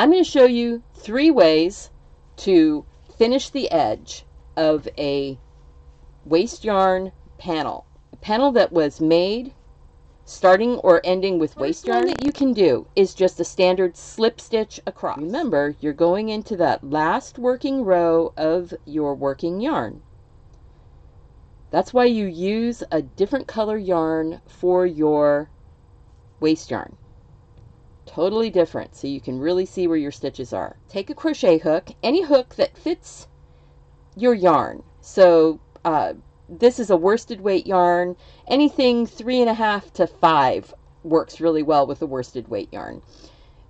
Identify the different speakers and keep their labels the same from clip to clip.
Speaker 1: I'm going to show you 3 ways to finish the edge of a waste yarn panel. A panel that was made starting or ending with waste yarn. That you can do is just a standard slip stitch across. Remember, you're going into that last working row of your working yarn. That's why you use a different color yarn for your waste yarn. Totally different, so you can really see where your stitches are. Take a crochet hook, any hook that fits your yarn. So this is a worsted weight yarn. Anything 3.5 to 5 works really well with a worsted weight yarn.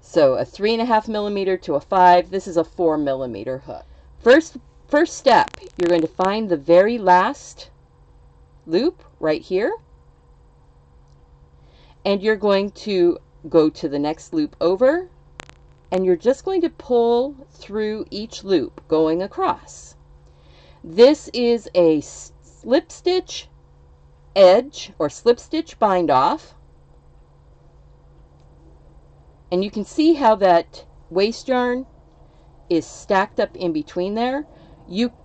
Speaker 1: So a 3.5 millimeter to a 5. This is a 4 millimeter hook. First step, you're going to find the very last loop right here, and you're going to go to the next loop over, and you're just going to pull through each loop going across. This is a slip stitch edge or slip stitch bind off, and you can see how that waste yarn is stacked up in between there.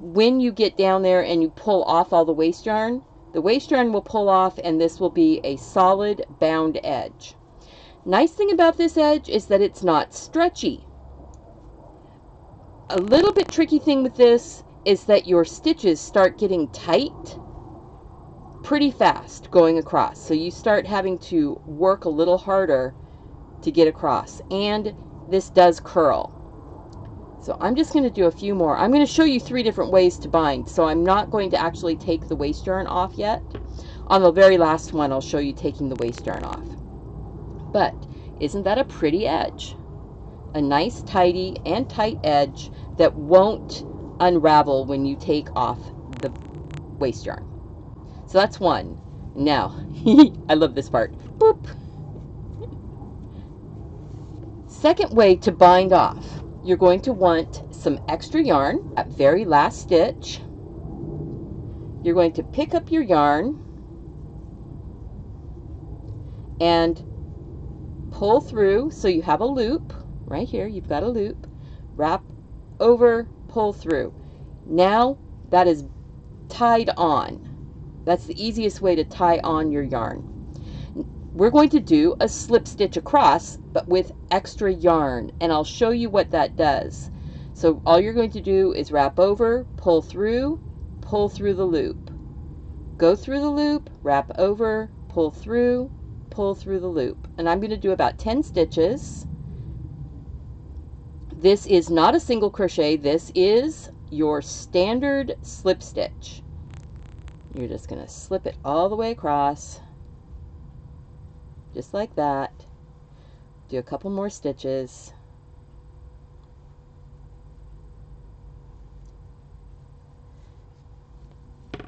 Speaker 1: When you get down there and you pull off all the waste yarn will pull off, and this will be a solid bound edge. Nice thing about this edge is that it's not stretchy. A little bit tricky thing with this is that your stitches start getting tight pretty fast going across. So you start having to work a little harder to get across. And this does curl. So I'm just going to do a few more. I'm going to show you 3 different ways to bind. So I'm not going to actually take the waste yarn off yet. On the very last one, I'll show you taking the waste yarn off. But isn't that a pretty edge? A nice, tidy, and tight edge that won't unravel when you take off the waste yarn. So that's one. Now, I love this part. Boop. Second way to bind off, you're going to want some extra yarn. At very last stitch, you're going to pick up your yarn and pull through so you have a loop. Right here, you've got a loop. Wrap over, pull through. Now that is tied on. That's the easiest way to tie on your yarn. We're going to do a slip stitch across, but with extra yarn, and I'll show you what that does. So all you're going to do is wrap over, pull through the loop. Go through the loop, wrap over, pull through the loop. And I'm going to do about 10 stitches. This is not a single crochet. This is your standard slip stitch. You're just going to slip it all the way across, just like that. Do a couple more stitches.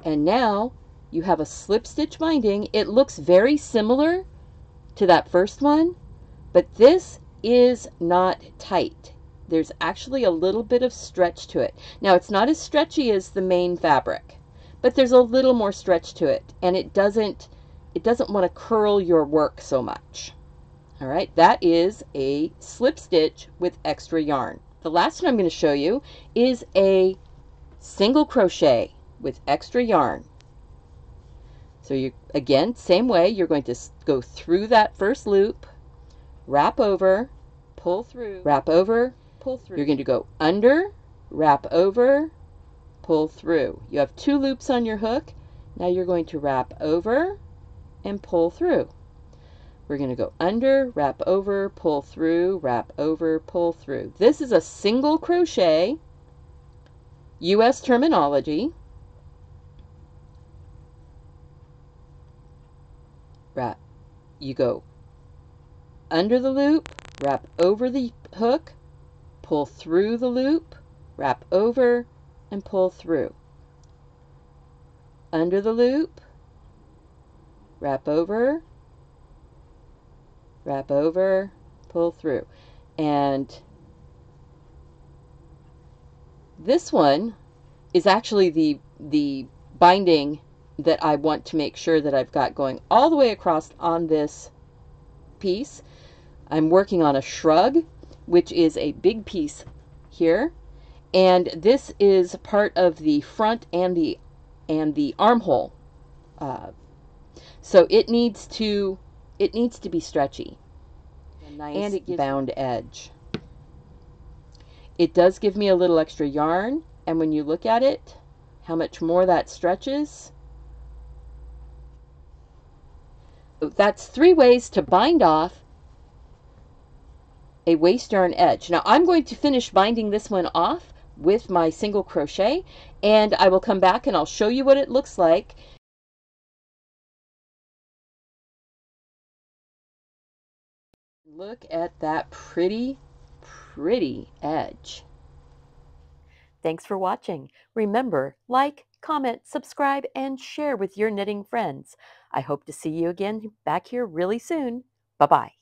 Speaker 1: And now you have a slip stitch binding. It looks very similar to that first one, but this is not tight. There's actually a little bit of stretch to it. Now it's not as stretchy as the main fabric, but there's a little more stretch to it, and it doesn't want to curl your work so much. All right, that is a slip stitch with extra yarn. The last one I'm going to show you is a single crochet with extra yarn. So you, again, same way, you're going to go through that first loop, wrap over, pull through, wrap over, pull through. You're going to go under, wrap over, pull through. You have 2 loops on your hook. Now you're going to wrap over and pull through. We're going to go under, wrap over, pull through, wrap over, pull through. This is a single crochet, US terminology. Wrap. You go under the loop, wrap over the hook, pull through the loop, wrap over, and pull through. Under the loop, wrap over, pull through. And this one is actually the binding that I want to make sure that I've got going all the way across on this piece. I'm working on a shrug. which is a big piece here, and this is part of the front and the armhole. So it needs to be stretchy. A nice and it gives bound edge. It does give me a little extra yarn, and when you look at it, how much more that stretches. So that's 3 ways to bind off a waste yarn edge. Now I'm going to finish binding this one off with my single crochet, and I will come back and I'll show you what it looks like. Look at that pretty edge. Thanks for watching. Remember, like, comment, subscribe, and share with your knitting friends. I hope to see you again back here really soon. Bye-bye.